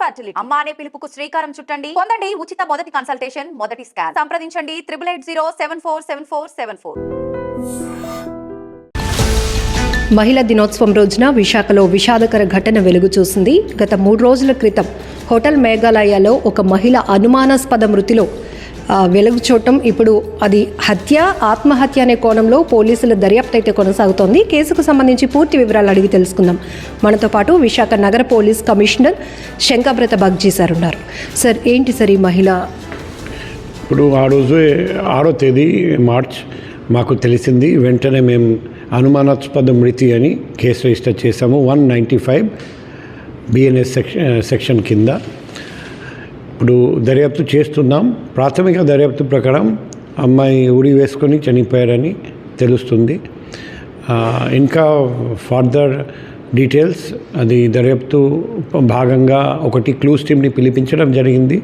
Fertility అమ్మ అనే పిలుపుకు శ్రీకారం చుట్టండి. పొందండి ఉచిత మొదటి కన్సల్టేషన్, మొదటి స్కాన్. సంప్రదించండి 8880747474. మహిళా దినోత్సవం రోజున విశాఖలో విషాదకర ఘటన వెలుగు చూసింది. గత 3 రోజుల క్రితం హోటల్ మేఘాలయలో ఒక మహిళ అనుమానాస్పద మృతిలో వెలుగు చూడటం, ఇప్పుడు అది హత్య ఆత్మహత్య అనే కోణంలో పోలీసుల దర్యాప్తు అయితే కొనసాగుతోంది. కేసుకు సంబంధించి పూర్తి వివరాలు అడిగి తెలుసుకుందాం. మనతో పాటు విశాఖ నగర పోలీస్ కమిషనర్ శంకబ్రత బగ్జీ సార్ ఉన్నారు. సార్, ఏంటి సార్ ఈ మహిళ? ఇప్పుడు ఆ రోజు 6వ తేదీ మార్చ్ మాకు తెలిసింది. వెంటనే మేము అనుమానాస్పద మృతి అని కేసు రిజిస్టర్ చేశాము 195 BNS సెక్షన్ కింద. ఇప్పుడు దర్యాప్తు చేస్తున్నాం. ప్రాథమిక దర్యాప్తు ప్రకారం అమ్మాయి ఉరి వేసుకొని చనిపోయారని తెలుస్తుంది. ఇంకా ఫర్దర్ డీటెయిల్స్ అది దర్యాప్తు భాగంగా ఒకటి క్లూస్ టీమ్ని పిలిపించడం జరిగింది.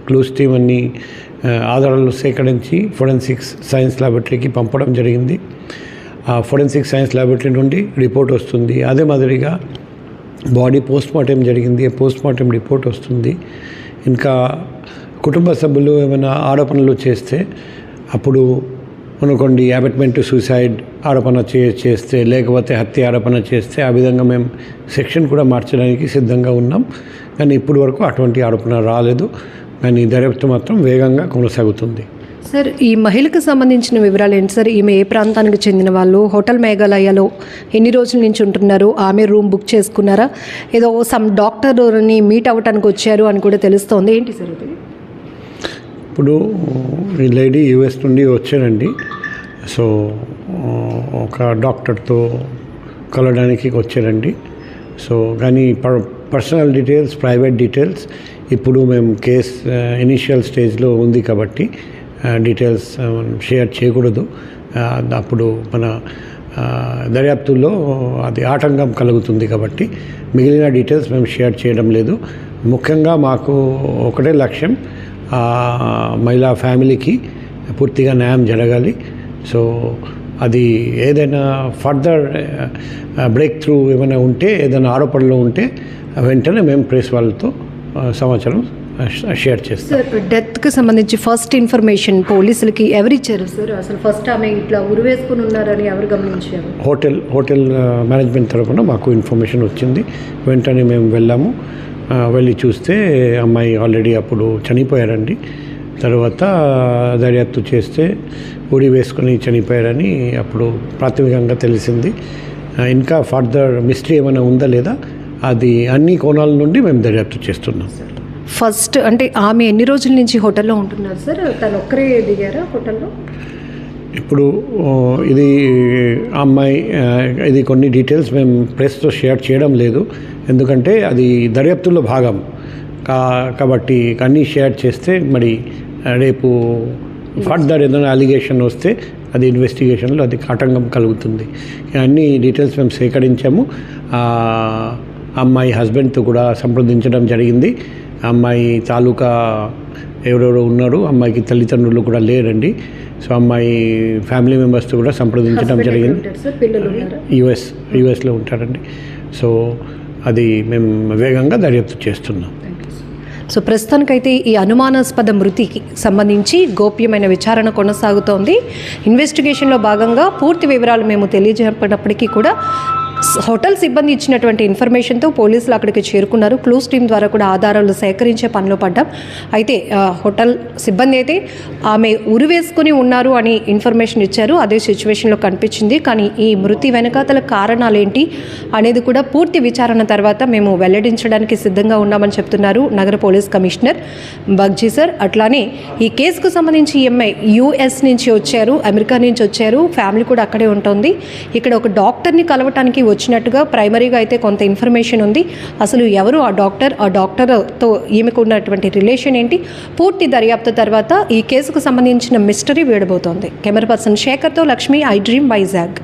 క్లూస్ టీమ్ అన్ని ఆధారాలు సేకరించి ఫోరెన్సిక్స్ సైన్స్ ల్యాబొరేటరీకి పంపడం జరిగింది. ఫోరెన్సిక్ సైన్స్ ల్యాబొరేటరీ నుండి రిపోర్ట్ వస్తుంది. అదే మాదిరిగా బాడీ పోస్ట్మార్టం జరిగింది, పోస్ట్మార్టం రిపోర్ట్ వస్తుంది. ఇంకా కుటుంబ సభ్యులు ఏమైనా ఆరోపణలు చేస్తే, అప్పుడు అనుకోండి అబెట్మెంట్ టు సూసైడ్ ఆరోపణ చేస్తే, లేకపోతే హత్య ఆరోపణ చేస్తే, ఆ విధంగా మేము సెక్షన్ కూడా మార్చడానికి సిద్ధంగా ఉన్నాం. కానీ ఇప్పటి వరకు అటువంటి ఆరోపణ రాలేదు. కానీ దర్యాప్తు మాత్రం వేగంగా కొనసాగుతుంది. సార్, ఈ మహిళకు సంబంధించిన వివరాలు ఏంటి సార్? ఈమె ఏ ప్రాంతానికి చెందిన వాళ్ళు? హోటల్ మేఘాలయలో ఎన్ని రోజుల నుంచి ఉంటున్నారు? ఆమె రూమ్ బుక్ చేసుకున్నారా? ఏదో సమ్ డాక్టర్ని మీట్ అవ్వటానికి వచ్చారు అని కూడా తెలుస్తోంది. ఏంటి సార్ ఇది? ఇప్పుడు ఈ లేడీ US నుండి వచ్చారండి. సో ఒక డాక్టర్తో కలవడానికి వచ్చారండి. సో కానీ పర్సనల్ డీటెయిల్స్, ప్రైవేట్ డీటెయిల్స్ ఇప్పుడు మేము కేస్ ఇనిషియల్ స్టేజ్లో ఉంది కాబట్టి డీటెయిల్స్ షేర్ చేయకూడదు. అప్పుడు మన దర్యాప్తుల్లో అది ఆటంకం కలుగుతుంది కాబట్టి మిగిలిన డీటెయిల్స్ మేము షేర్ చేయడం లేదు. ముఖ్యంగా మాకు ఒకటే లక్ష్యం, మహిళా ఫ్యామిలీకి పూర్తిగా న్యాయం జరగాలి. సో అది ఏదైనా ఫర్దర్ బ్రేక్ త్రూ ఏమైనా ఉంటే, ఏదైనా ఆరోపణలు ఉంటే వెంటనే మేము ప్రెస్ వాళ్ళతో సమాచారం షేర్ చేస్తాం. సార్, డెత్కి సంబంధించి ఫస్ట్ ఇన్ఫర్మేషన్ పోలీసులకి ఎవరు ఇచ్చారు సార్? అసలు ఫస్ట్ ఆమె ఇట్లా ఉరివేసుకుని ఉన్నారని ఎవరు గమనించారు? హోటల్ మేనేజ్మెంట్ తరఫున మాకు ఇన్ఫర్మేషన్ వచ్చింది. వెంటనే మేము వెళ్ళాము. వెళ్ళి చూస్తే అమ్మాయి ఆల్రెడీ అప్పుడు చనిపోయారండి. తర్వాత దర్యాప్తు చేస్తే ఉరి వేసుకొని చనిపోయారని అప్పుడు ప్రాథమికంగా తెలిసింది. ఇంకా ఫర్దర్ మిస్టరీ ఏమైనా ఉందా లేదా అది అన్ని కోణాల నుండి మేము దర్యాప్తు చేస్తున్నాం. ఫస్ట్ అంటే ఆమె ఎన్ని రోజుల నుంచి హోటల్లో ఉంటున్నారు సార్? తను ఒక్కరే దిగారా హోటల్లో? ఇప్పుడు ఇది అమ్మాయి ఇది కొన్ని డీటెయిల్స్ మేము ప్రెస్తో షేర్ చేయడం లేదు. ఎందుకంటే అది దర్యాప్తులో భాగం కాబట్టి అన్నీ షేర్ చేస్తే మరి రేపు ఫర్దర్ ఏదైనా అలిగేషన్ వస్తే అది ఇన్వెస్టిగేషన్లో అది ఆటంకం కలుగుతుంది. అన్ని డీటెయిల్స్ మేము సేకరించాము. అమ్మాయి హస్బెండ్తో కూడా సంప్రదించడం జరిగింది. అమ్మాయి తాలూకా ఎవరెవరో ఉన్నారు, అమ్మాయికి తల్లిదండ్రులు కూడా లేరండి. సో అమ్మాయి ఫ్యామిలీ మెంబర్స్తో కూడా సంప్రదించడం జరిగింది. యుఎస్లో ఉంటారండి. సో అది మేము వేగంగా దర్యాప్తు చేస్తున్నాం. సో ప్రస్తుతానికైతే ఈ అనుమానాస్పద మృతికి సంబంధించి గోప్యమైన విచారణ కొనసాగుతోంది. ఇన్వెస్టిగేషన్లో భాగంగా పూర్తి వివరాలు మేము తెలియజేపటినప్పటికీ కూడా హోటల్ సిబ్బంది ఇచ్చినటువంటి ఇన్ఫర్మేషన్తో పోలీసులు అక్కడికి చేరుకున్నారు. క్లూస్ టీమ్ ద్వారా కూడా ఆధారాలు సేకరించే పనిలో పడ్డాం. అయితే హోటల్ సిబ్బంది అయితే ఆమె ఉరివేసుకుని ఉన్నారు అని ఇన్ఫర్మేషన్ ఇచ్చారు. అదే సిచ్యువేషన్లో కనిపించింది. కానీ ఈ మృతి వెనకాతల కారణాలు ఏంటి అనేది కూడా పూర్తి విచారణ తర్వాత మేము వెల్లడించడానికి సిద్ధంగా ఉన్నామని చెప్తున్నారు నగర పోలీస్ కమిషనర్ బగ్జీ సార్. అట్లానే ఈ కేసుకు సంబంధించి ఎంఐ US నుంచి వచ్చారు, అమెరికా నుంచి వచ్చారు, ఫ్యామిలీ కూడా అక్కడే ఉంటుంది. ఇక్కడ ఒక డాక్టర్ని కలవటానికి వచ్చినట్టుగా ప్రైమరీగా అయితే కొంత ఇన్ఫర్మేషన్ ఉంది. అసలు ఎవరు ఆ డాక్టర్తో ఈమెకు ఉన్నటువంటి రిలేషన్ ఏంటి, పూర్తి దర్యాప్తు తర్వాత ఈ కేసుకు సంబంధించిన మిస్టరీ వీడబోతోంది. కెమెరా పర్సన్ శేఖర్తో లక్ష్మి, ఐ డ్రీమ్ వైజాగ్.